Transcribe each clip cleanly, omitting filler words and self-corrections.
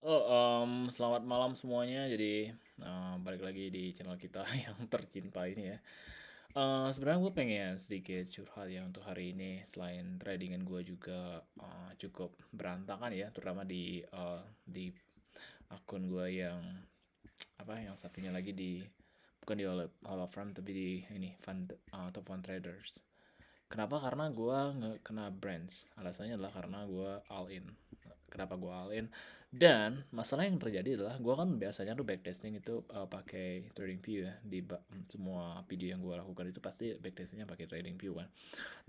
Selamat malam semuanya. Jadi, balik lagi di channel kita yang tercinta ini ya. Sebenarnya gue pengen sedikit curhat ya untuk hari ini. Selain tradingan gue juga cukup berantakan ya, terutama di akun gue yang apa yang satunya lagi di bukan di Hall of Fame tapi di ini fund top fund traders. Kenapa? Karena gue nggak kena brands. Alasannya adalah karena gue all in. Kenapa gue all in? Dan masalah yang terjadi adalah gue kan biasanya tuh backtesting itu pakai TradingView ya. Semua video yang gue lakukan itu pasti backtestingnya pakai TradingView kan.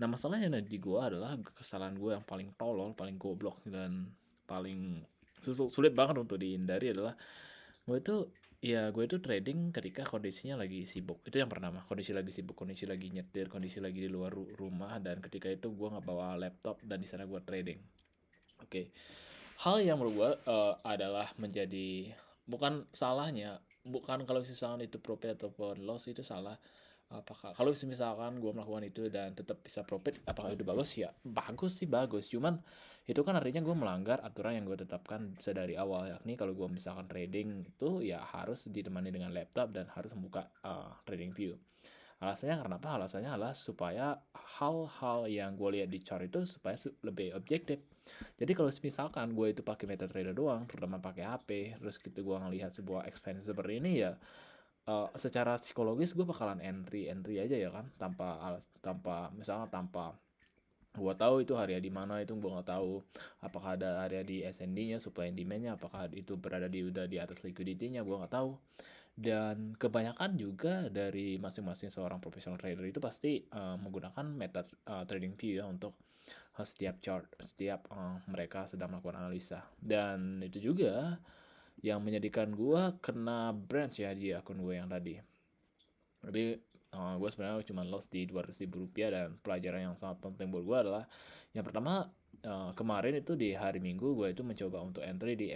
Nah masalahnya di gue adalah kesalahan gue yang paling tolol, paling goblok dan paling sulit banget untuk dihindari adalah gue itu trading ketika kondisinya lagi sibuk. Itu yang pertama, kondisi lagi sibuk, kondisi lagi nyetir, kondisi lagi di luar rumah, dan ketika itu gue nggak bawa laptop dan di sana gue trading. Oke. Hal yang menurut gue adalah menjadi bukan salahnya, bukan kalau misalkan itu profit ataupun loss itu salah. Apakah kalau misalkan gue melakukan itu dan tetap bisa profit, apakah itu bagus? Ya bagus sih bagus. Cuman itu kan artinya gue melanggar aturan yang gue tetapkan sedari awal, yakni kalau gue misalkan trading itu ya harus ditemani dengan laptop dan harus membuka trading view. Alasannya karena apa? Alasannya adalah supaya hal-hal yang gue lihat di chart itu supaya lebih objektif. Jadi kalau misalkan gue itu pakai MetaTrader doang, terutama pakai HP, terus gitu gue ngelihat sebuah expense seperti ini ya, secara psikologis gue bakalan entry aja ya kan, tanpa misalnya tanpa gue tahu itu area di mana, itu gue nggak tahu apakah ada area di SND-nya, supply and demand-nya, apakah itu berada udah di atas liquidity-nya, gue nggak tahu. Dan kebanyakan juga dari masing-masing seorang professional trader itu pasti menggunakan meta trading view ya untuk setiap chart, setiap mereka sedang melakukan analisa. Dan itu juga yang menjadikan gue kena branch ya di akun gue yang tadi. Jadi gue sebenarnya cuma loss di 200 ribu rupiah, dan pelajaran yang sangat penting buat gue adalah yang pertama, kemarin itu di hari Minggu gue itu mencoba untuk entry di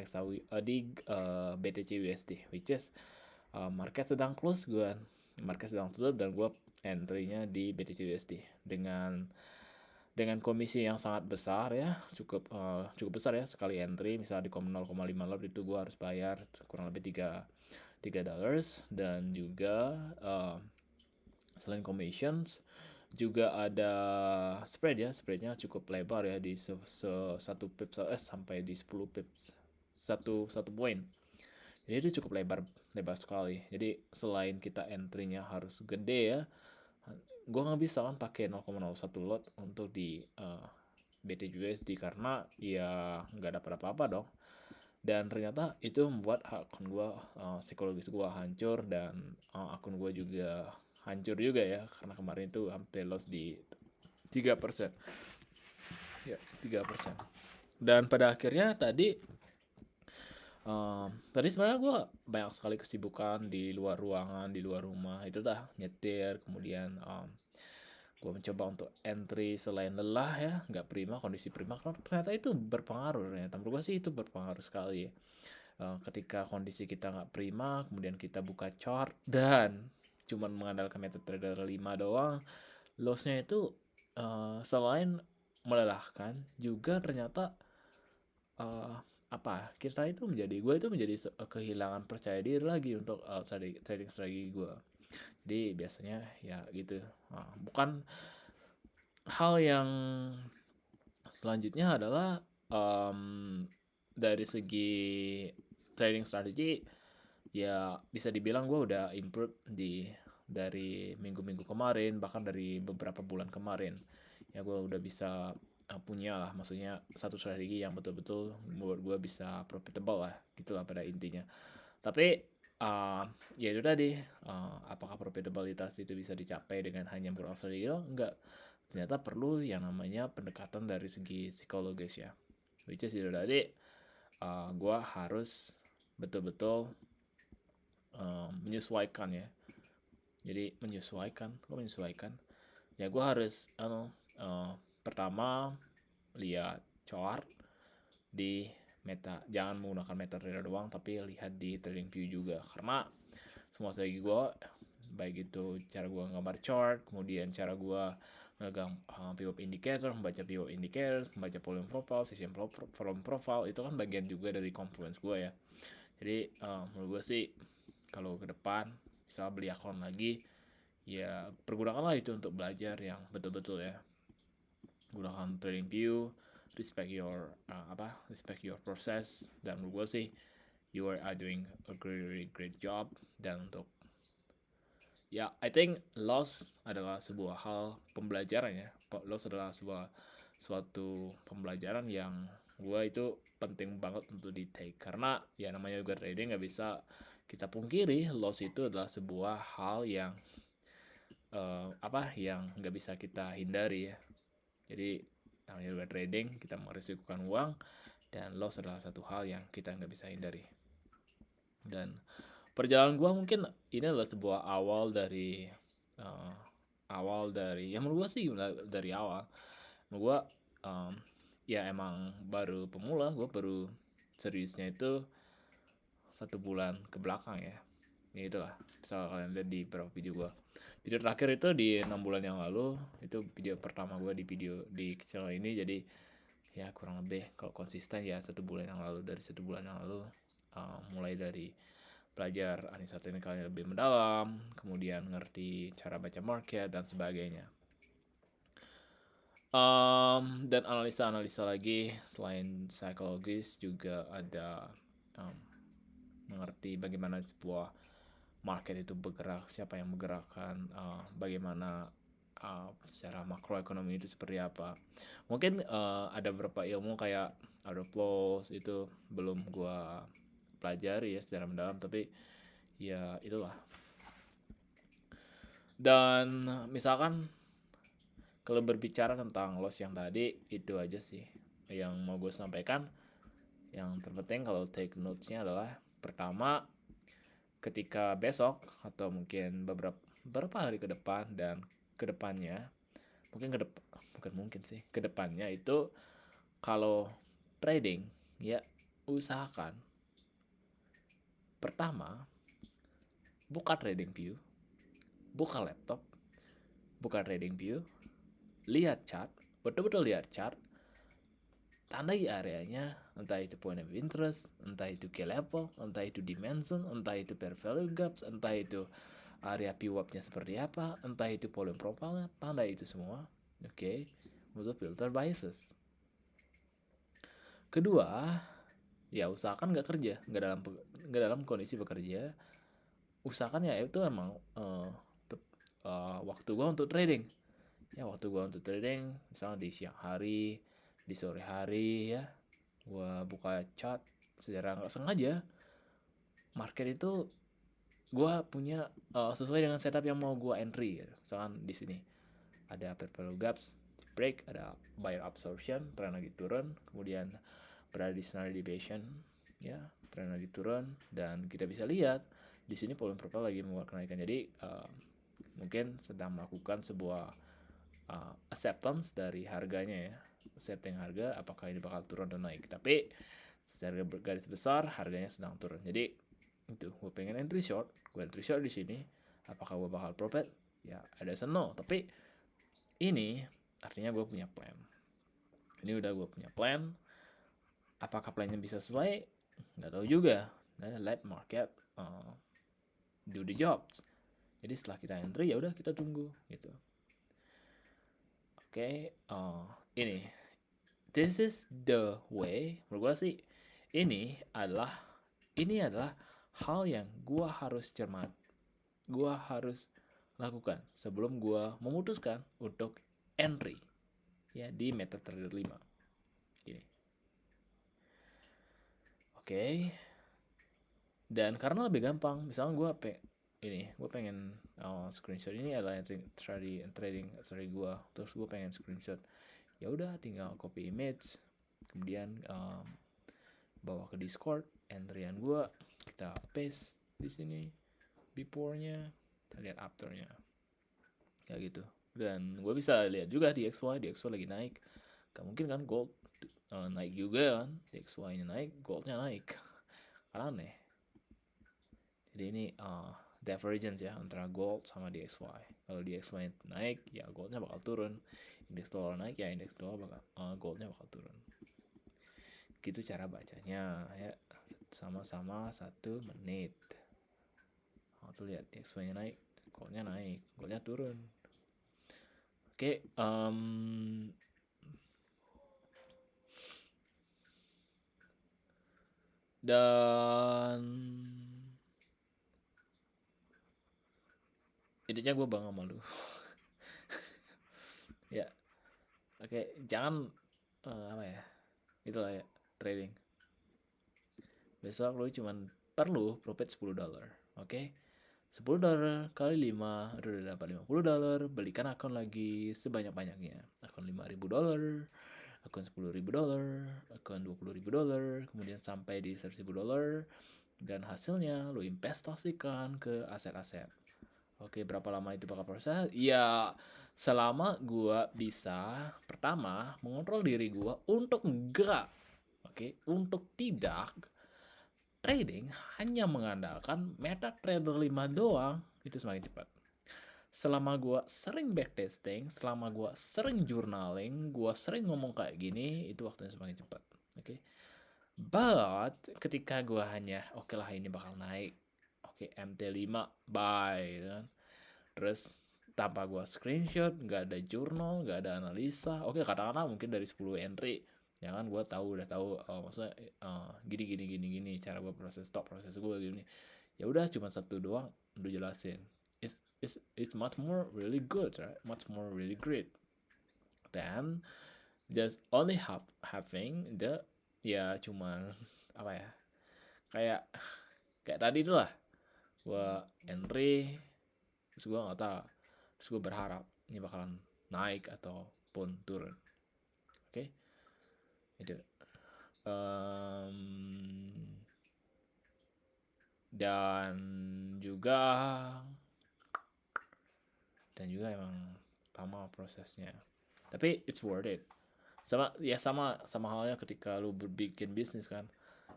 BTC USD, which is market sedang close, market sedang tutup, dan gue entry-nya di BTC USD dengan komisi yang sangat besar ya, cukup besar ya sekali entry. Misalnya di 0,5 lot itu gue harus bayar kurang lebih 3 dollars. Dan juga selain commissions juga ada spread ya, spreadnya cukup lebar ya di satu pips sampai di 10 pips, satu poin. Jadi itu cukup lebar lebar sekali. Jadi selain kita entry-nya harus gede ya, gue nggak bisa kan pakai 0,01 lot untuk di BTUSD karena ya nggak dapat apa-apa dong. Dan ternyata itu membuat akun gue, psikologis gue hancur, dan akun gue juga hancur juga ya, karena kemarin itu hampir loss di 3%. Ya, 3%. Dan pada akhirnya tadi sebenarnya gue banyak sekali kesibukan di luar ruangan, di luar rumah. Itu dah nyetir, kemudian gue mencoba untuk entry selain lelah ya, nggak prima, kondisi prima. Ternyata itu berpengaruh. Ternyata menurut gue sih itu berpengaruh sekali. Ketika kondisi kita nggak prima, kemudian kita buka chart dan cuman mengandalkan metode trader 5 doang, lossnya itu selain melelahkan, juga ternyata eh, kita itu menjadi kehilangan percaya diri lagi untuk trading strategi gue. Jadi biasanya ya gitu. Bukan hal yang selanjutnya adalah dari segi trading strategi ya, bisa dibilang gue udah improve dari minggu-minggu kemarin, bahkan dari beberapa bulan kemarin. Ya gue udah bisa punya lah, maksudnya satu strategi yang betul-betul menurut gue bisa profitable lah, gitulah pada intinya. Tapi ya itu tadi, apakah profitabilitas itu bisa dicapai dengan hanya berulang strategi? Enggak, ternyata perlu yang namanya pendekatan dari segi psikologis ya, which is itu tadi. Gue harus betul-betul menyesuaikan ya. Jadi menyesuaikan ya, gue harus pertama lihat chart di meta, jangan menggunakan MetaTrader doang tapi lihat di TradingView juga, karena semua strategi gue, baik itu cara gue gambar chart, kemudian cara gue megang pivot indicator, membaca pivot indicator, membaca volume profile, session volume profile, itu kan bagian juga dari confluence gue ya. Jadi menurut gue sih kalau ke depan bisa beli akun lagi, ya pergunakanlah itu untuk belajar yang betul-betul ya. Gunakan TradingView, respect your process, dan menurut gue sih you are doing a great job. Dan untuk ya, I think loss adalah sebuah hal pembelajaran ya. Loss adalah suatu pembelajaran yang gue itu penting banget untuk di take, karena ya namanya juga trading, nggak bisa kita pungkiri loss itu adalah sebuah hal yang yang nggak bisa kita hindari ya. Jadi namanya juga trading, kita merisikokan uang, dan loss adalah satu hal yang kita nggak bisa hindari. Dan perjalanan gue mungkin ini adalah sebuah awal dari yang menurut gue sih dari awal. Menurut gue ya emang baru pemula, gue baru seriusnya itu 1 bulan ke belakang ya. Ya itulah, bisa kalian lihat di beberapa video gue. Video terakhir itu di 6 bulan yang lalu, itu video pertama gue di channel ini. Jadi ya kurang lebih kalau konsisten ya 1 bulan yang lalu. Dari 1 bulan yang lalu mulai dari belajar analisa teknikal yang lebih mendalam, kemudian ngerti cara baca market dan sebagainya. Dan analisa lagi selain psikologis juga ada mengerti bagaimana sebuah market itu bergerak, siapa yang menggerakkan, bagaimana secara makroekonomi itu seperti apa. Mungkin ada beberapa ilmu kayak order flows itu belum gua pelajari ya secara mendalam, tapi ya itulah. Dan misalkan kalau berbicara tentang loss yang tadi, itu aja sih yang mau gue sampaikan. Yang terpenting kalau take notes-nya adalah, pertama, ketika besok atau mungkin beberapa hari ke depan dan ke depannya, ke depannya itu kalau trading ya usahakan pertama buka TradingView, buka laptop, buka TradingView, lihat chart, betul-betul lihat chart, tandai areanya, entah itu point of interest, entah itu key level, entah itu dimension, entah itu pair value gaps, entah itu area PWAP-nya seperti apa, entah itu volume profile-nya, tandai itu semua. Oke, untuk filter biases. Kedua, ya usahakan nggak dalam kondisi bekerja. Usahakan ya itu emang waktu gua untuk trading. Ya waktu gua untuk trading, misalnya di siang hari, di sore hari ya, gua buka chart secara nggak sengaja. Market itu gua punya sesuai dengan setup yang mau gua entry gitu. Misalkan di sini ada pair value gaps, break, ada buyer absorption, tren lagi turun, kemudian berada di standard deviation ya, tren lagi turun, dan kita bisa lihat di sini volume profile lagi menguat kenaikan. Jadi mungkin sedang melakukan sebuah acceptance dari harganya ya, setting harga apakah ini bakal turun dan naik, tapi secara garis besar harganya sedang turun. Jadi itu gue pengen entry short di sini. Apakah gue bakal profit? Ya ada no, tapi ini artinya gue punya plan. Ini udah gue punya plan. Apakah plannya bisa sesuai? Nggak tahu juga. Let market do the jobs. Jadi setelah kita entry ya udah kita tunggu gitu. Oke, ini this is the way. Menurut gue sih ini adalah hal yang gue harus cermat, gue harus lakukan sebelum gue memutuskan untuk entry ya di MetaTrader 5 ini. Oke. Dan karena lebih gampang, misalnya gue pengen screenshot ini adalah trading story gue, terus gue pengen screenshot, ya udah tinggal copy image, kemudian bawa ke Discord, entryan gue kita paste di sini, before-nya, kita lihat after-nya, kayak gitu. Dan gue bisa lihat juga di XY lagi naik, gak mungkin kan gold naik juga kan, DXY-nya naik, goldnya naik, karena aneh. Jadi ini divergence ya antara gold sama DXY. Kalau DXY naik ya goldnya bakal turun, indeks dolar naik ya indeks dolar bakal goldnya bakal turun. Gitu cara bacanya ya, sama-sama 1 menit. Tuh lihat DXY nya naik, goldnya turun. Oke, dan intinya gue bangga sama lu. Ya, oke, jangan apa ya, itulah ya trading. Besok lu cuman perlu profit $10, oke? $10 kali 5 udah dapat $50. Belikan akun lagi sebanyak-banyaknya. Akun $5.000, akun $10.000, akun $20.000, kemudian sampai di $100.000, dan hasilnya lu investasikan ke aset-aset. Oke, berapa lama itu bakal proses? Ya, selama gua bisa pertama mengontrol diri gua untuk tidak trading hanya mengandalkan MetaTrader 5 doang, itu semakin cepat. Selama gue sering backtesting, selama gue sering journaling, gue sering ngomong kayak gini, itu waktunya semakin cepat. Oke. But ketika gue hanya oke lah ini bakal naik, oke, MT5 buy kan. Terus tanpa gue screenshot, nggak ada jurnal, nggak ada analisa, oke katakanlah mungkin dari 10 entry ya kan, gue udah tahu maksudnya gini cara gue proses gue gini, ya udah cuma satu doang udah jelasin, it's much more really good, right? Much more really great than just only having the ya cuman apa ya, kayak tadi itulah gue entry terus gue nggak tahu, terus gue berharap ini bakalan naik ataupun turun. Oke. Itu dan juga emang lama prosesnya, tapi it's worth it. Sama halnya ketika lu bikin bisnis kan,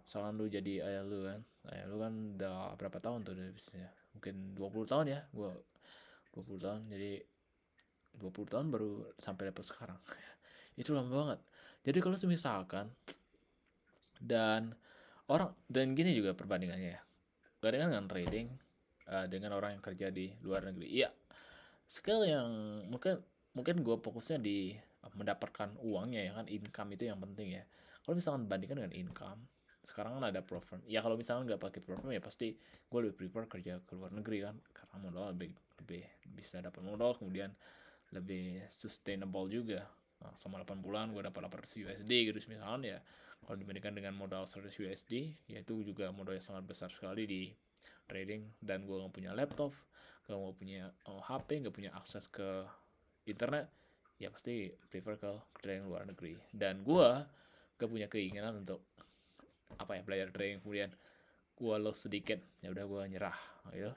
misalnya lu jadi ayah lu kan udah berapa tahun tuh dari bisnisnya, mungkin 20 tahun ya, gua 20 tahun, jadi 20 tahun baru sampai dapat sekarang. Itu lama banget. Jadi kalau misalkan dan gini juga perbandingannya ya, bandingkan dengan trading dengan orang yang kerja di luar negeri. Iya, skill yang mungkin gue fokusnya di mendapatkan uangnya ya kan, income itu yang penting ya. Kalau misalkan bandingkan dengan income, sekarang kan ada platform. Ya kalau misalkan nggak pakai platform ya pasti gue lebih prefer kerja ke luar negeri kan, karena modal lebih bisa dapat modal, kemudian lebih sustainable juga. Nah, selama 8 bulan gue dapat 800 USD gitu misalnya ya. Kalau dibandingkan dengan modal 100 USD, ya itu juga modal yang sangat besar sekali di trading. Dan gue nggak punya laptop, nggak punya HP, nggak punya akses ke internet, ya pasti prefer ke trading luar negeri. Dan gue gak punya keinginan untuk belajar trading kemudian gue loss sedikit ya udah gue nyerah gitu.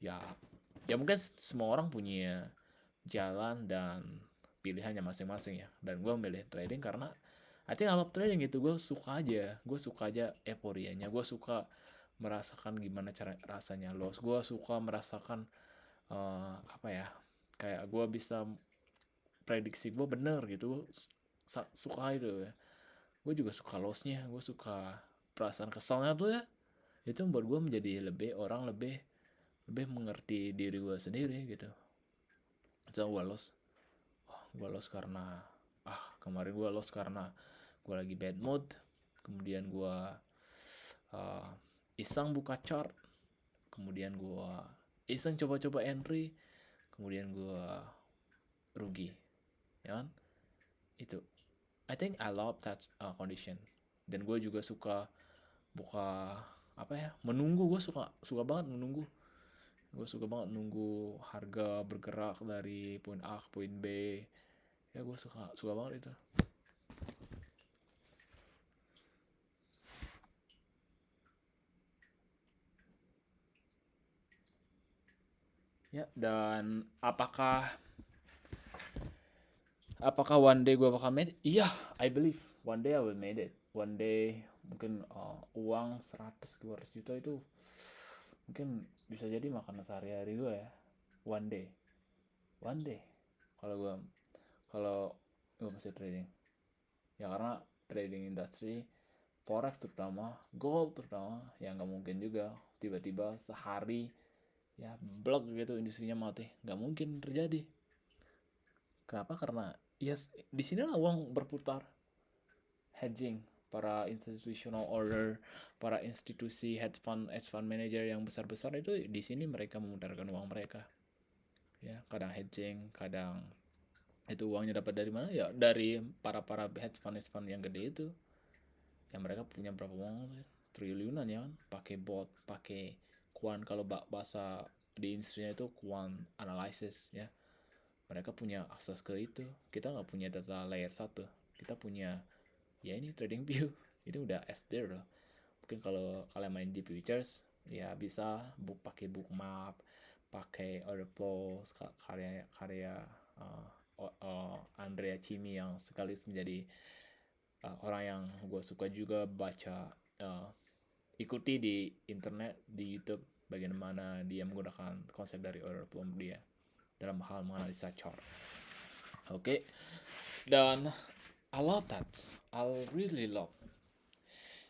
Ya mungkin semua orang punya jalan dan pilihannya masing-masing ya, dan gue milih trading karena I think I love trading gitu. Gue suka aja euforianya, gue suka merasakan gimana rasanya loss, gue suka merasakan kayak gue bisa prediksi gue bener gitu. Suka itu ya. Gue juga suka lossnya, gue suka perasaan kesalnya tuh ya. Itu membuat gue menjadi lebih mengerti diri gue sendiri gitu. So gue loss karena kemarin gue loss karena gue lagi bad mood, kemudian gue iseng buka chart, kemudian gue iseng coba-coba entry, kemudian gue rugi ya kan. Itu I think I love that condition. Dan gue juga suka menunggu. Gue suka banget menunggu. Gue suka banget nunggu harga bergerak dari poin A ke poin B. Ya gue suka banget itu. Ya, dan apakah one day gue bakal made it? Iya, I believe one day I will made it. One day mungkin uang 100-200 juta itu mungkin bisa jadi makanan sehari-hari gue ya, one day one day kalau gue kalau gue masih trading ya, karena trading industry forex terutama, gold terutama, ya nggak mungkin juga tiba-tiba sehari ya blok gitu industrinya mati, nggak mungkin terjadi. Kenapa? Karena yes, di sinilah uang berputar. Hedging, para institutional order, para institusi hedge fund manager yang besar-besar itu di sini mereka memutarkan uang mereka. Ya, kadang hedging, kadang itu uangnya dapat dari mana? Ya dari para hedge fund yang gede itu. Yang mereka punya berapa uang? Triliunan ya kan? Pakai bot, pakai quant, kalau bahasa di industrinya itu quant analysis ya. Mereka punya akses ke itu. Kita nggak punya data layer 1. Kita punya ya ini trading view. Ini udah as there loh. Mungkin kalau kalian main di futures ya bisa pakai bookmap, pakai order flow, karya Andrea Cimi yang sekaligus menjadi orang yang gue suka juga baca, ikuti di internet, di YouTube, bagaimana dia menggunakan konsep dari order flow dia dalam hal menganalisa chart. Oke. Dan I love that. I really love.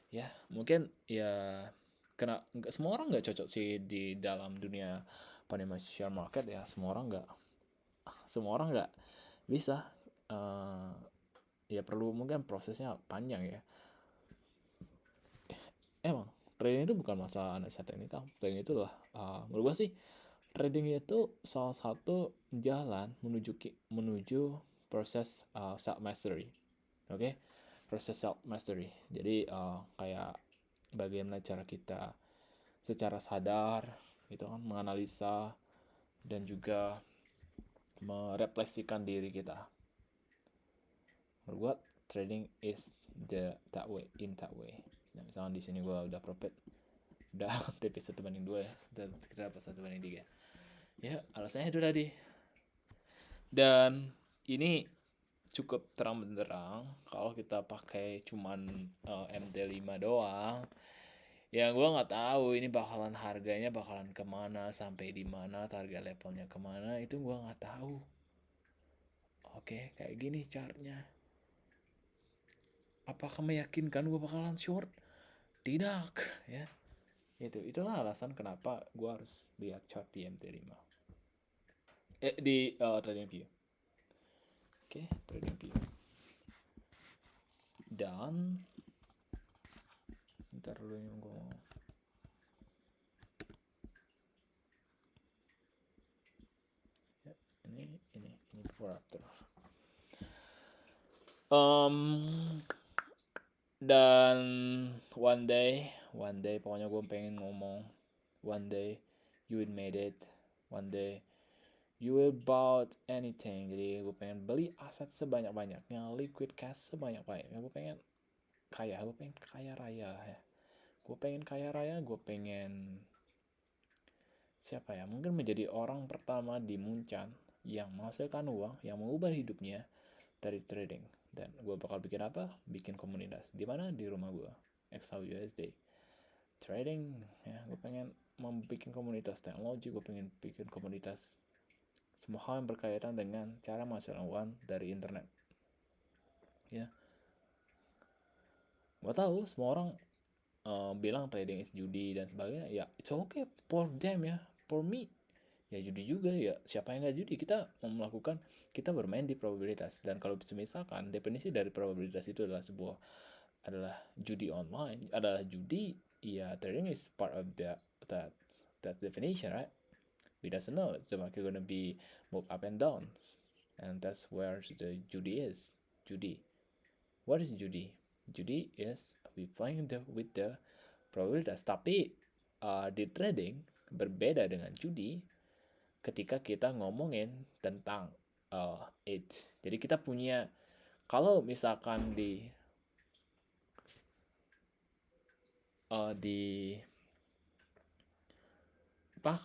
Ya, mungkin ya kena nggak semua orang nggak cocok sih di dalam dunia share market ya. Semua orang nggak bisa. Ya perlu mungkin prosesnya panjang ya. Emang trading itu bukan masalah analisa teknikal. Trading itu lah, menurut gue sih trading itu salah satu jalan menuju proses self mastery. Oke, proses self mastery. Jadi kayak bagaimana cara kita secara sadar gitu kan menganalisa dan juga merefleksikan diri kita. Menurut gue trading is that way. Nah, misalnya di sini gue udah profit, udah tipis 1/2 ya, dan kita dapat 1/3. Ya alasannya itu tadi. Dan ini cukup terang benderang kalau kita pakai cuman MT5 doang. Ya gue nggak tahu ini harganya bakalan kemana, sampai di mana, target levelnya kemana, itu gue nggak tahu. Oke, kayak gini chartnya. Apakah meyakinkan gue bakalan short? Tidak, ya. Itulah alasan kenapa gue harus lihat chart di MT5. Di trading view. Oke, trading view. Dan ntar dulu yang gue mau. Ya, ini before after. Dan one day pokoknya gue pengen ngomong, one day you will made it, one day you will bought anything. Jadi gue pengen beli aset sebanyak-banyaknya, liquid cash sebanyak-banyaknya. Gue pengen kaya raya ya. Gue pengen siapa ya, mungkin menjadi orang pertama di Muncan yang menghasilkan uang, yang mengubah hidupnya dari trading. Dan gue bakal bikin apa? Bikin komunitas. Di mana? Di rumah gue, XAUUSD trading ya. Gue pengen membuat komunitas teknologi, gue pengen bikin komunitas semua hal yang berkaitan dengan cara menghasilkan uang dari internet ya. Gue tahu semua orang bilang trading is judi dan sebagainya. Ya it's okay for them ya, for me ya judi juga ya. Siapa yang nggak judi? Kita kita bermain di probabilitas. Dan kalau misalkan definisi dari probabilitas itu adalah judi online, adalah judi, ya trading is part of that definition, right? We doesn't know the market gonna be move up and down, and that's where the judi is. Judi, what is judi? Judi is we playing with the probabilitas. Tapi di trading berbeda dengan judi ketika kita ngomongin tentang age. Jadi kita punya, kalau misalkan di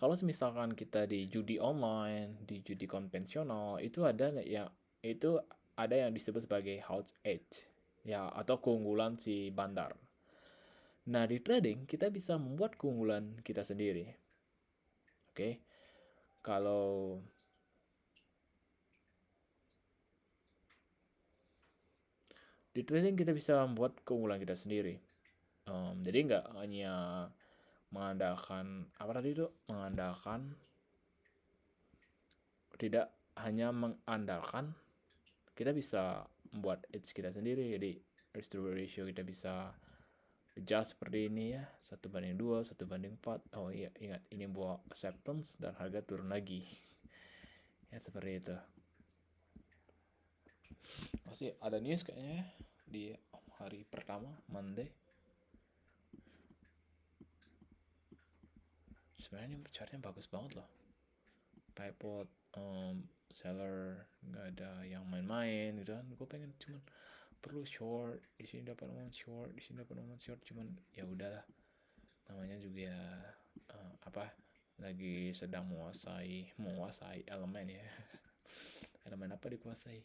kalau misalkan kita di judi online, di judi konvensional, itu ada yang disebut sebagai house age ya, atau keunggulan si bandar. Nah, di trading kita bisa membuat keunggulan kita sendiri. Oke. Kalau di trading kita bisa membuat keunggulan kita sendiri. Jadi nggak hanya mengandalkan apa tadi itu, tidak hanya mengandalkan, kita bisa membuat edge kita sendiri. Jadi risk to ratio kita bisa adjust seperti ini ya, 1:2, 1:4. Oh iya, ingat ini buat acceptance dan harga turun lagi. Ya seperti itu. Masih ada news kayaknya ya, di hari pertama Monday. Sebenarnya chartnya bagus banget loh. Pivot, seller nggak ada yang main-main gitu kan. Gue pengen cuman perlu short, di sini dapat momen short, di sini dapat momen short, cuman ya udahlah, namanya juga ya apa, lagi sedang menguasai elemen ya. Elemen apa dikuasai?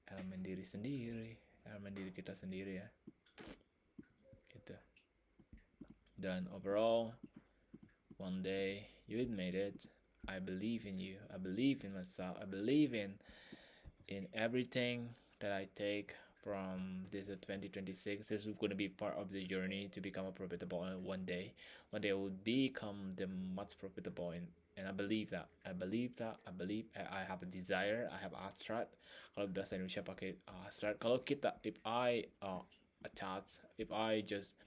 Elemen diri sendiri, elemen diri kita sendiri ya, itu. Dan overall, one day you made it. I believe in you, I believe in myself, I believe in everything that I take from this 2026. This is going to be part of the journey to become a profitable one day. One day I will become the much profitable, and I believe that. I believe that. I have a desire. I have a strat. Kalau bahasa Indonesia pakai strat. Kalau kita, if I attach, if I just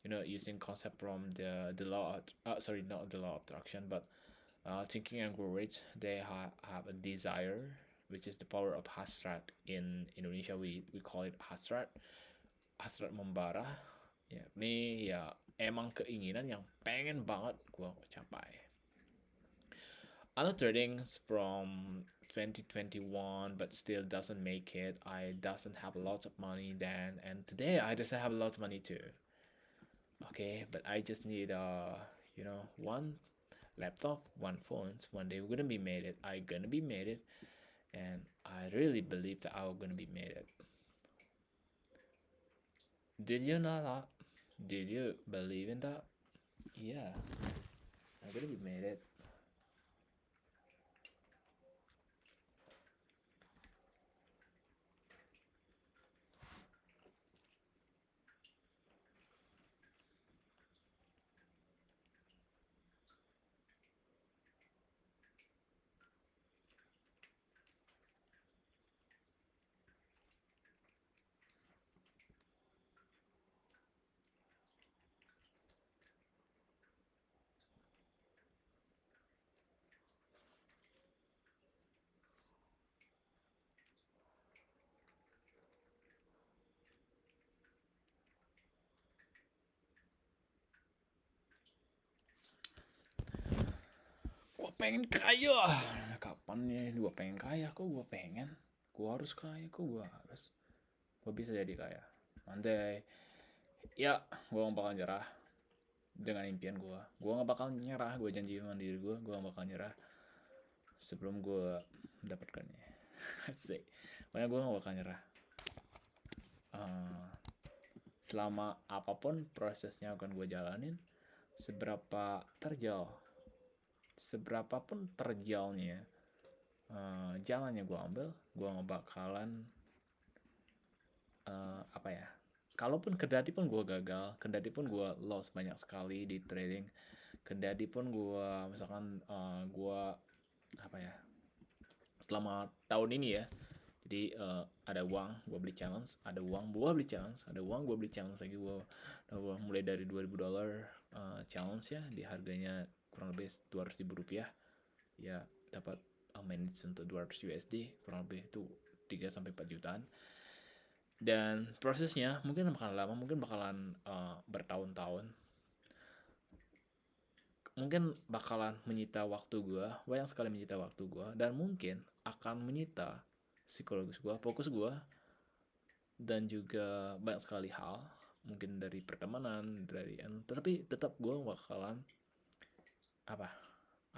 using concept from the law of, sorry, not the law of attraction, but thinking and grow rich, they have a desire, which is the power of hasrat. In Indonesia we call it hasrat membara ya. Ini ya emang keinginan yang pengen banget gue capai. Other tradings from 2021 but still doesn't make it. I doesn't have lots of money then, and today I doesn't have lots of money too. Okay, but I just need one laptop, one phone. One day we're gonna be made it. I gonna be made it, and I really believe that I'm gonna be made it. Did you know that? Did you believe in that? Yeah, I'm gonna be made it. Gua pengen kaya. Kapan ya gua pengen kaya? Kok gua pengen? Gua harus kaya. Kok gua harus? Gua bisa jadi kaya. Nanti ya gua gak bakal nyerah dengan impian gua. Gua gak bakal nyerah. Gua janji sama diri gua gak bakal nyerah sebelum gua mendapatkannya. Asik. Pokoknya gua gak bakal nyerah. Selama apapun prosesnya akan gue jalanin, seberapapun terjalnya jalannya gue ambil, gue gak bakalan apa ya, kalaupun kendati pun gue gagal, kendati pun gue loss banyak sekali di trading, kendati pun gue misalkan gue apa ya, selama tahun ini ya, jadi ada uang gue beli challenge, ada uang gue beli challenge, ada uang gue beli challenge lagi. Gue mulai dari $2.000 challenge ya, di harganya kurang lebih $200.000 ya, dapat manage untuk 200 USD, kurang lebih itu 3-4 jutaan. Dan prosesnya mungkin bakalan lama, mungkin bakalan bertahun-tahun, mungkin bakalan menyita waktu gue, banyak sekali menyita waktu gue, dan mungkin akan menyita psikologis gue, fokus gue, dan juga banyak sekali hal, mungkin dari pertemanan, tetapi tetap gue bakalan apa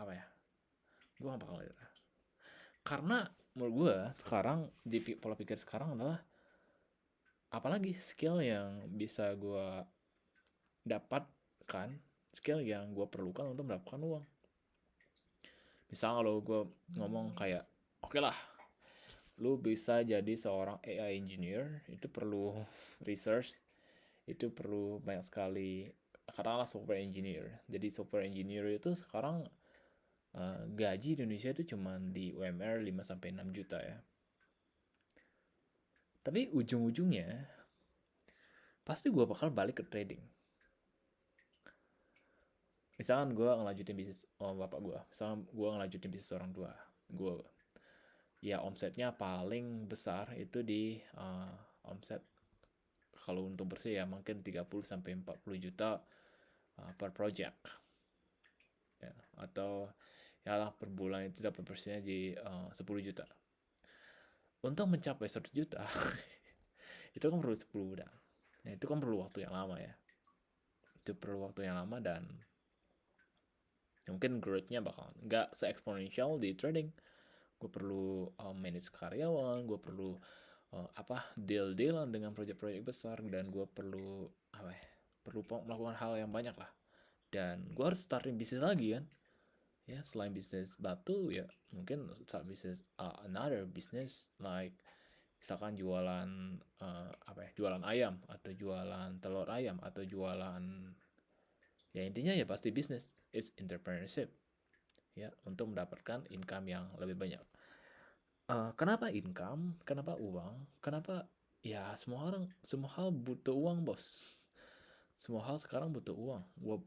ya, gue gak bakal nyerah. Karena menurut gue sekarang di pola pikir sekarang adalah apalagi skill yang bisa gue dapatkan skill yang gue perlukan untuk mendapatkan uang. Misal kalau gue ngomong kayak, oke lah, lu bisa jadi seorang AI engineer, itu perlu research, itu perlu banyak sekali, katakanlah software engineer. Jadi software engineer itu sekarang gaji di Indonesia itu cuma di UMR 5-6 juta ya. Tapi ujung-ujungnya pasti gue bakal balik ke trading. Misalkan gue ngelanjutin bisnis bapak gue, misalkan gue ngelanjutin bisnis orang tua gue, ya omsetnya paling besar itu di omset kalau untuk bersih ya mungkin 30-40 juta per project ya, atau ya lah per bulan itu dapat bersihnya di 10 juta. Untuk mencapai 100 juta itu kan perlu 10 bulan. Nah, itu kan perlu waktu yang lama ya. Itu perlu waktu yang lama dan mungkin growth-nya bakal nggak se-exponential di trading. Gue perlu manage karyawan, gue perlu deal-dealan dengan proyek-proyek besar, dan gue perlu melakukan hal yang banyak lah. Dan gue harus starting bisnis lagi kan. Ya, selain bisnis batu ya mungkin start bisnis another business like misalkan jualan jualan ayam atau jualan telur ayam atau jualan, ya intinya ya pasti bisnis, it's entrepreneurship ya, untuk mendapatkan income yang lebih banyak. Kenapa income, kenapa uang, kenapa ya semua hal butuh uang bos, semua hal sekarang butuh uang. Gue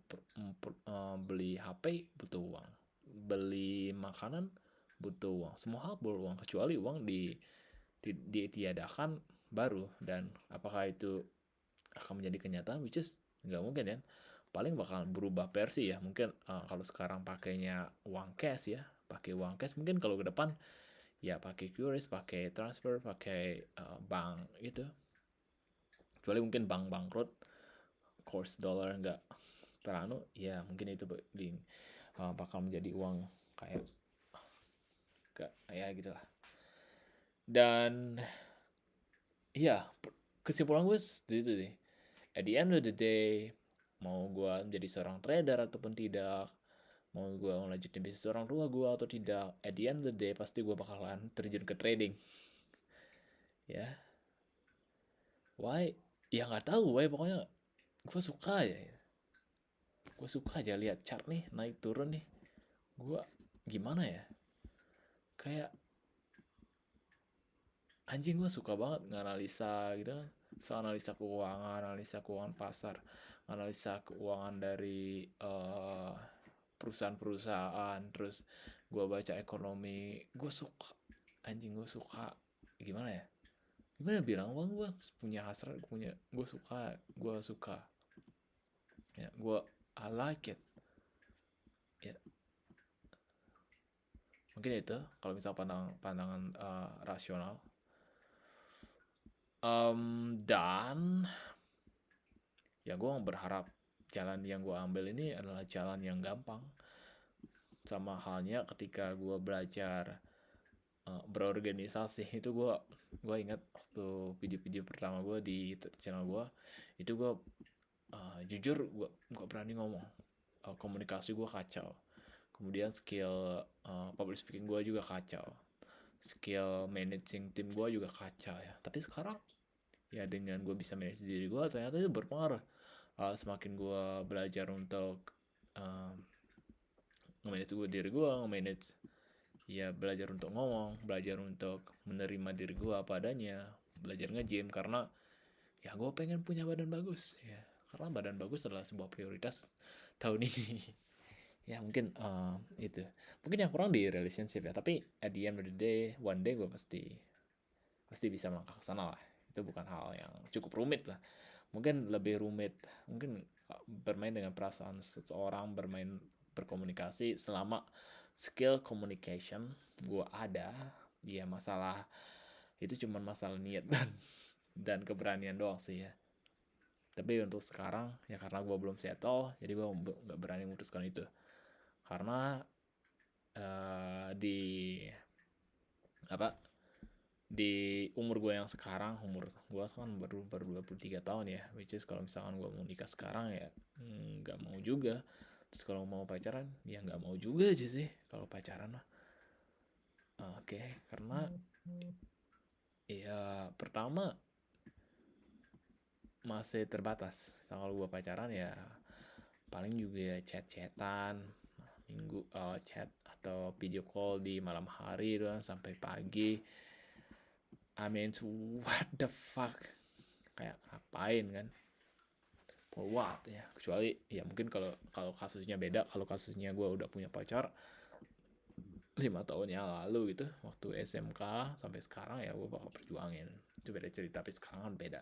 beli HP butuh uang, beli makanan butuh uang, semua hal butuh uang, kecuali uang ditiadakan baru. Dan apakah itu akan menjadi kenyataan, which is nggak mungkin ya, paling bakal berubah versi ya. Mungkin kalau sekarang pakainya uang cash ya, pakai uang cash, mungkin kalau ke depan ya pakai QRIS, pakai transfer, pakai bank gitu. Kecuali mungkin bank bangkrut, course dollar nggak teranu, ya mungkin itu bakal menjadi uang kayak ya gitulah. Dan iya, kesimpulan gue itu deh. At the end of the day, mau gue menjadi seorang trader ataupun tidak, mau gue ngelanjutin bisnis orang tua gue atau tidak, at the end of the day pasti gue bakalan terjun ke trading. Ya, why? Ya nggak tahu, why, pokoknya gue suka aja. Gue suka aja lihat chart nih naik turun nih. Gue gimana ya? Kayak anjing, gue suka banget nganalisa gitu kan. So, analisa keuangan pasar, analisa keuangan dari perusahaan-perusahaan, terus gue baca ekonomi. Gue suka, anjing, gue suka. Gimana ya? Gimana bilang, bang, gue punya hasrat, gue suka. Ya, I like it. Ya, mungkin itu kalau misal pandangan rasional. Dan ya gue berharap jalan yang gue ambil ini adalah jalan yang gampang. Sama halnya ketika gue belajar berorganisasi, itu gue ingat waktu video-video pertama gue di channel gue itu, gue jujur gue gak berani ngomong, komunikasi gue kacau, kemudian skill public speaking gue juga kacau, skill managing tim gue juga kacau ya. Tapi sekarang ya dengan gue bisa manage diri gue, ternyata itu berpengaruh. Semakin gue belajar untuk nge-manage diri gue, nge-manage ya, belajar untuk ngomong, belajar untuk menerima diri gue apa adanya, belajar nge-gym karena ya gue pengen punya badan bagus ya, karena badan bagus adalah sebuah prioritas tahun ini. Ya mungkin itu mungkin yang kurang di relationship ya, tapi at the end of the day, one day gue pasti bisa melangkah ke sana lah. Itu bukan hal yang cukup rumit lah, mungkin lebih rumit mungkin bermain dengan perasaan seseorang, berkomunikasi. Selama skill communication gue ada, ya masalah itu cuma masalah niat dan keberanian doang sih ya. Tapi untuk sekarang ya karena gue belum settle, jadi gue nggak berani memutuskan itu. Karena di di umur gue yang sekarang, umur gue sekarang baru 23 tahun ya, which is kalau misalkan gue mau nikah sekarang ya nggak mau juga. Terus kalau mau pacaran ya nggak mau juga aja sih kalau pacaran mah. Oke, karena ya pertama masih terbatas. Kalau gue pacaran ya paling juga chat-chatan minggu, chat atau video call di malam hari doang sampai pagi. I mean, what the fuck, kayak ngapain kan, for what ya. Kecuali ya mungkin kalau kalau kasusnya beda, kalau kasusnya gue udah punya pacar 5 tahun yang lalu gitu, waktu SMK sampai sekarang, ya gue bakal perjuangin, itu beda cerita. Tapi sekarang kan beda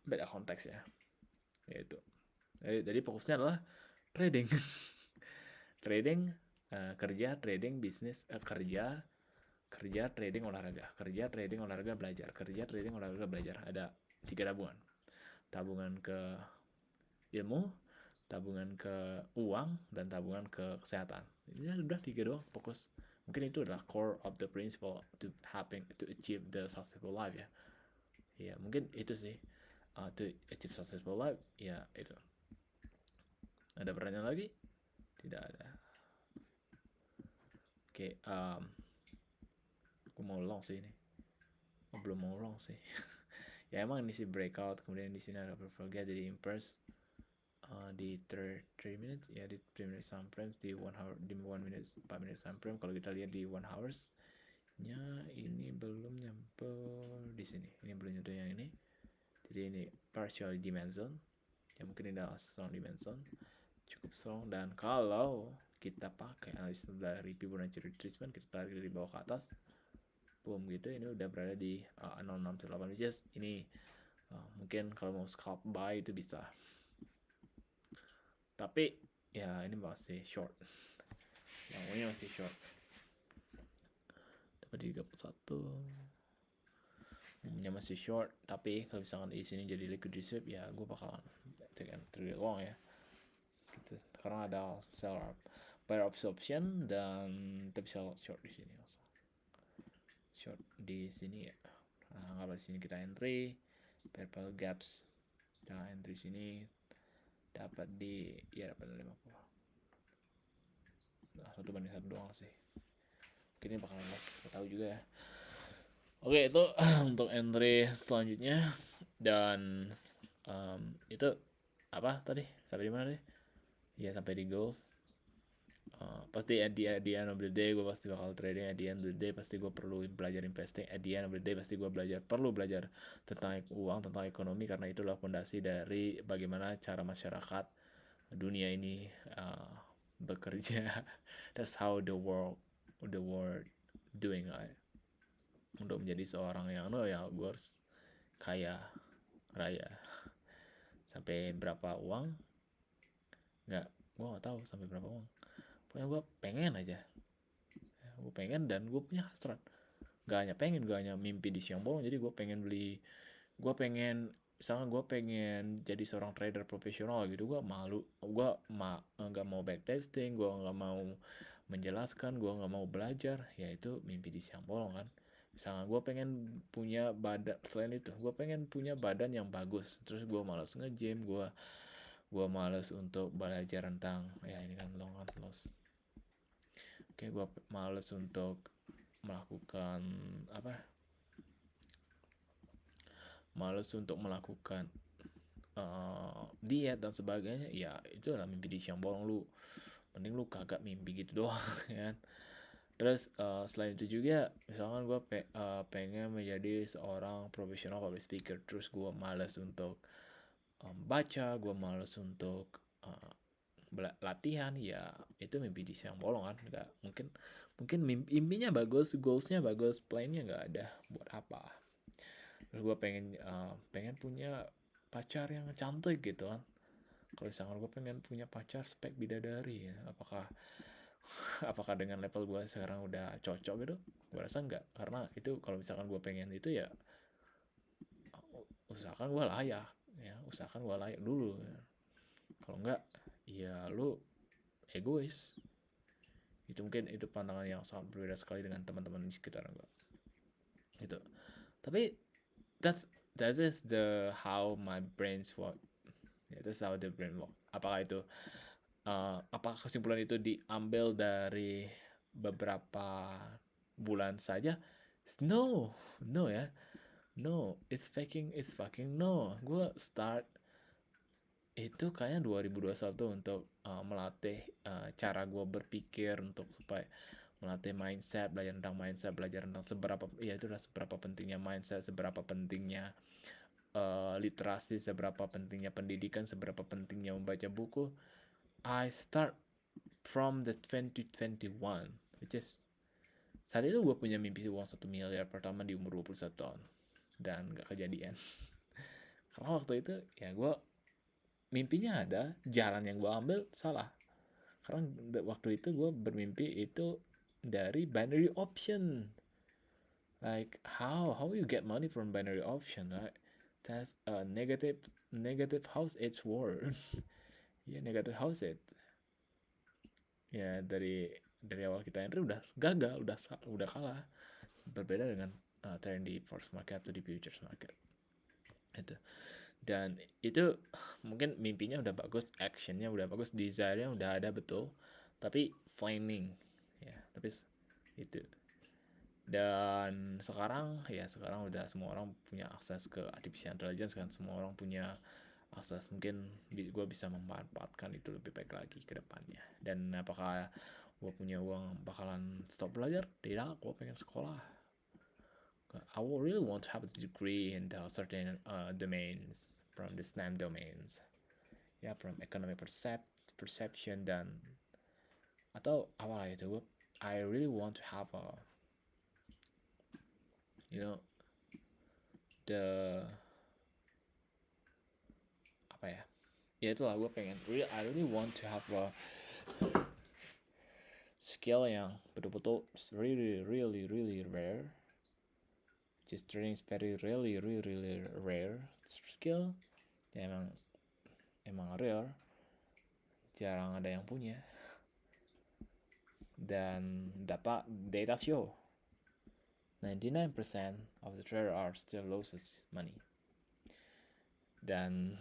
beda konteks ya, yaitu jadi fokusnya adalah trading. Trading, kerja, trading, bisnis, kerja, kerja, trading, olahraga, kerja, trading, olahraga, belajar, kerja, trading, olahraga, belajar. Ada 3 tabungan. Tabungan ke ilmu, tabungan ke uang, dan tabungan ke kesehatan. Ya udah 3 doang, fokus. Mungkin itu adalah core of the principle to having to achieve the successful life ya. Ya mungkin itu sih, to achieve successful life ya itu. Ada pertanyaan lagi? Tidak ada. Oke, aku mau long sih ini. Belum mau long sih. Ya emang ini sih breakout, kemudian di sini ada berbagai jadi impulse, di 3 minutes ya, di 3 minutes time frame, di 1 hour, di 1 minute 4 minutes time frame. Kalau kita lihat di 1 hours nya ini belum nyampe di sini, ini belum nyampe yang ini. Jadi ini partially dimension ya, mungkin ini adalah strong dimension, cukup strong. Dan kalau kita pakai analisis dari Fibonacci retracement, kita tarik dari bawah ke atas, boom gitu, ini udah berada di 0618, which is ini mungkin kalau mau scalp buy itu bisa, tapi ya ini masih short, yang masih short. Dapat 31, umumnya masih short. Tapi kalau misalkan di sini jadi liquid reserve ya gue bakalan take entry long ya gitu, karena ada seller buyer option, dan kita bisa short di sini langsung, short di sini ya. Nah, kalau di sini kita entry purple gaps, kita entry sini dapat di ya dapat 50. Nah, 1 banding 1 doang sih, mungkin ini bakalan loss, gak tahu juga ya. Oke, itu untuk entry selanjutnya. Dan itu apa tadi, sampai di mana deh ya, sampai di goals. Pasti at the end of the day gue pasti bakal trading. At the end of the day pasti gue perlu belajar investing. At the end of the day pasti gue perlu belajar tentang uang, tentang ekonomi, karena itulah fondasi dari bagaimana cara masyarakat dunia ini bekerja. That's how the world doing right. Untuk menjadi seorang yang ya gue harus kaya raya. Sampai berapa uang nggak, gue nggak tahu sampai berapa uang. Pokoknya gue pengen aja, gue pengen, dan gue punya hasrat. Gak hanya pengen, gak hanya mimpi di siang bolong. Jadi gue pengen beli, gue pengen misalnya gue pengen jadi seorang trader profesional gitu. Gue malu, gue nggak mau backtesting, gue nggak mau menjelaskan, gue nggak mau belajar. Ya itu mimpi di siang bolong kan. Misalnya gue pengen punya badan, selain itu gue pengen punya badan yang bagus, terus gue malas nge-gym, gue malas untuk belajar tentang ya ini kan long loss. Oke, gue malas untuk melakukan apa, malas untuk melakukan diet dan sebagainya. Ya itu adalah mimpi di siang bolong. Mending lu kagak mimpi gitu doang kan. Terus selain itu juga misalkan gue pengen menjadi seorang profesional public speaker, terus gue malas untuk baca, gue malas untuk latihan. Ya itu mimpi di siang bolong kan. Nggak mungkin mimpinya bagus, goalsnya bagus, plannya nggak ada, buat apa. Terus gue pengen punya pacar yang cantik gitu kan. Kalau misalkan gue pengen punya pacar spek bidadari ya, apakah dengan level gue sekarang udah cocok gitu? Gue rasa enggak, karena itu kalau misalkan gue pengen itu ya usahakan gue layak ya, usahakan gue layak dulu ya. Kalau enggak ya lu egois. Itu mungkin itu pandangan yang sangat berbeda sekali dengan teman-teman di sekitar gue. gitu. Tapi that is the how my brains work. Ya, that's how the brain work. Apakah kesimpulan itu diambil dari beberapa bulan saja? No, no ya. No, it's fucking no. Gue start itu kayaknya 2021 untuk melatih cara gue berpikir untuk supaya melatih mindset, belajar tentang seberapa ya itu udah seberapa pentingnya mindset, seberapa pentingnya literasi, seberapa pentingnya pendidikan, seberapa pentingnya membaca buku. I start from the 2021, which is saat itu gue punya mimpi uang 1 miliar pertama di umur 21 tahun dan gak kejadian. Karena waktu itu ya gue mimpinya ada, jalan yang gue ambil salah. Karena waktu itu gue bermimpi itu dari binary option. Like how you get money from binary option, right? That's a negative house age word. Ya, negative house age. Ya dari awal kita entry udah gagal, udah kalah. Berbeda dengan trading di forex market atau di futures market. Itu. Dan itu mungkin mimpinya udah bagus, actionnya udah bagus, desire-nya udah ada betul, tapi planning ya, tapi itu. Dan sekarang udah semua orang punya akses ke artificial intelligence kan, semua orang punya akses, mungkin gue bisa memanfaatkan itu lebih baik lagi ke depannya. Dan apakah gue punya uang bakalan stop belajar? Tidak, gue pengen sekolah. I will really want to have a degree in the certain domains, from the STEM domains, ya, from economic perception, dan atau apa itu, I really want to have a, you know, the apa ya, ya itulah gue pengen I really want to have a skill yang betul-betul really really really rare. Just trading is very really rare skill ya, emang rare, jarang ada yang punya. Dan data show 99% of the trader are still loses money. Dan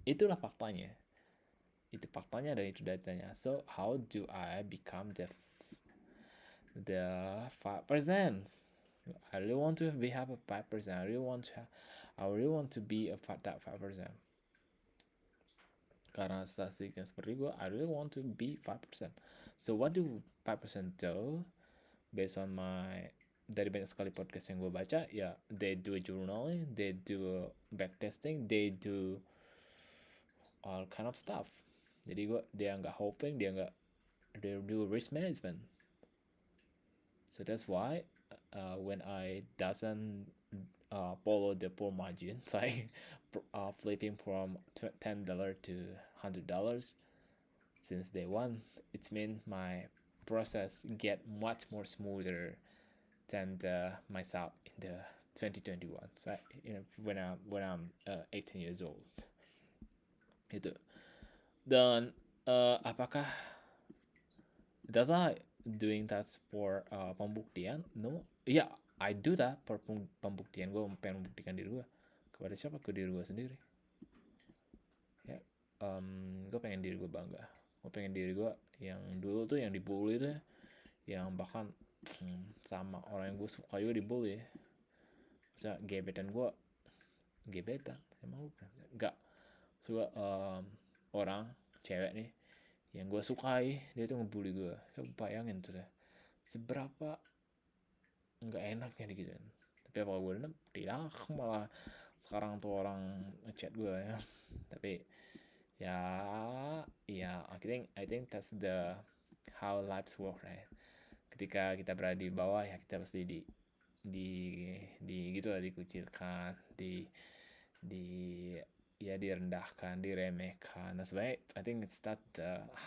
itulah faktanya. Itu faktanya dan itu datanya. So how do I become the 5%? I really want to have a 5%. I really want to be that 5%. Karena statistiknya seperti gue, I really want to be 5%. So what do 5% do? Based on dari banyak sekali podcast yang gue baca, ya they do journaling, they do backtesting, they do all kind of stuff. Jadi dia nggak hoping, they do risk management. So that's why when I doesn't follow the poor margins, like flipping from $10 to $100 since day one, it means my process get much more smoother than myself in the 2021. So when I'm 18 years old. Itu. Dan apakah does I doing that for pembuktian? No. Yeah, I do that for pembuktian. Gue pengen membuktikan diri gue. Kepada siapa? Ke diri gue sendiri. Ya, gue pengen diri gue bangga. Gue pengen diri gue yang dulu tuh yang dibully tuh, yang bahkan sama orang yang gue suka juga dibully. Misalnya gebetan gue, emang gue enggak suka orang cewek nih yang gue sukai, dia tuh ngebully gue. Ya, bayangin tuh deh, seberapa nggak enaknya digituin. Tapi apa gue dendam? Tidak, malah sekarang tuh orang ngechat gue ya. Tapi ya I think that's the how lives work, right? Ketika kita berada di bawah, ya kita pasti di gitu lah, dikucilkan, ya direndahkan, diremehkan. Nah sebenarnya I think it's that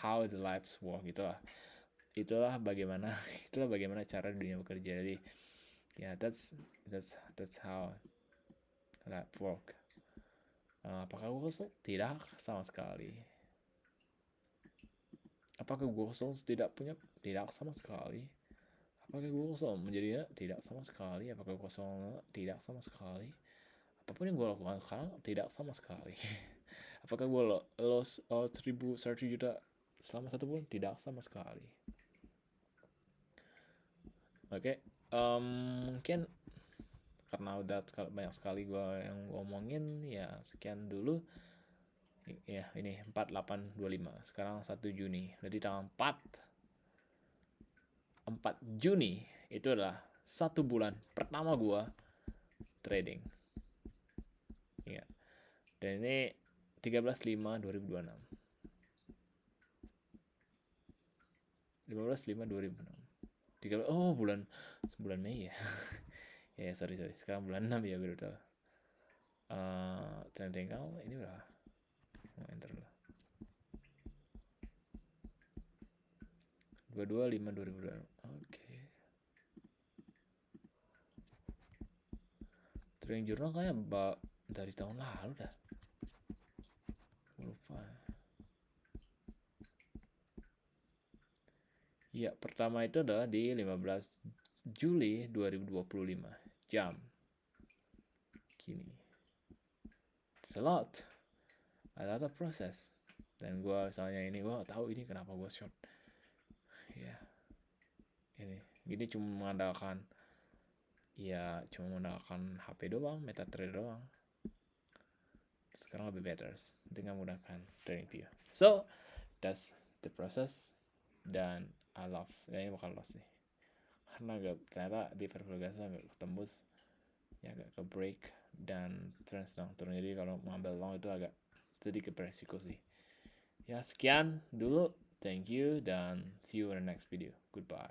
how the lives work, itulah bagaimana cara dunia bekerja. Jadi ya that's how life work. Apakah gue kesel? Tidak, sama sekali. Apakah gue kesel tidak punya? Tidak sama sekali. Apakah gue kosong menjadinya tidak sama sekali? Apakah kosong tidak sama sekali? Apapun yang gue lakukan sekarang tidak sama sekali. Apakah gue lost 1.000 juta selama 1 bulan? Tidak sama sekali. Oke, mungkin karena udah banyak sekali gue yang ngomongin, ya sekian dulu. Ya ini 4825. Sekarang 1 Juni. Jadi tanggal 4 Juni itu adalah 1 bulan pertama gue trading. Ingat. Dan ini 13/5/2026. 15/5/2006. 13, oh bulan Mei ya. Ya sorry. Sekarang bulan 6 ya, baru tahu. Trading ini udah enter dulu. 22/5/2026. Oke. Trading journal kayak dari tahun lalu dah. Lupa. Ya, pertama itu adalah di 15 Juli 2025. Jam. Gini. It's a lot of process. Dan gue misalnya ini, gue tahu ini kenapa gue short. Ya. Ini cuma mengandalkan HP doang, MetaTrader doang. Sekarang lebih better dengan menggunakan TradingView. So, that's the process. Dan I love, ya ini bakal loss sih. Karena ternyata di perpelgasan agak tembus, ya agak ke break dan trend sedang turun. Jadi kalau mengambil long itu agak sedikit beresiko sih. Ya sekian dulu. Thank you dan see you in the next video. Goodbye.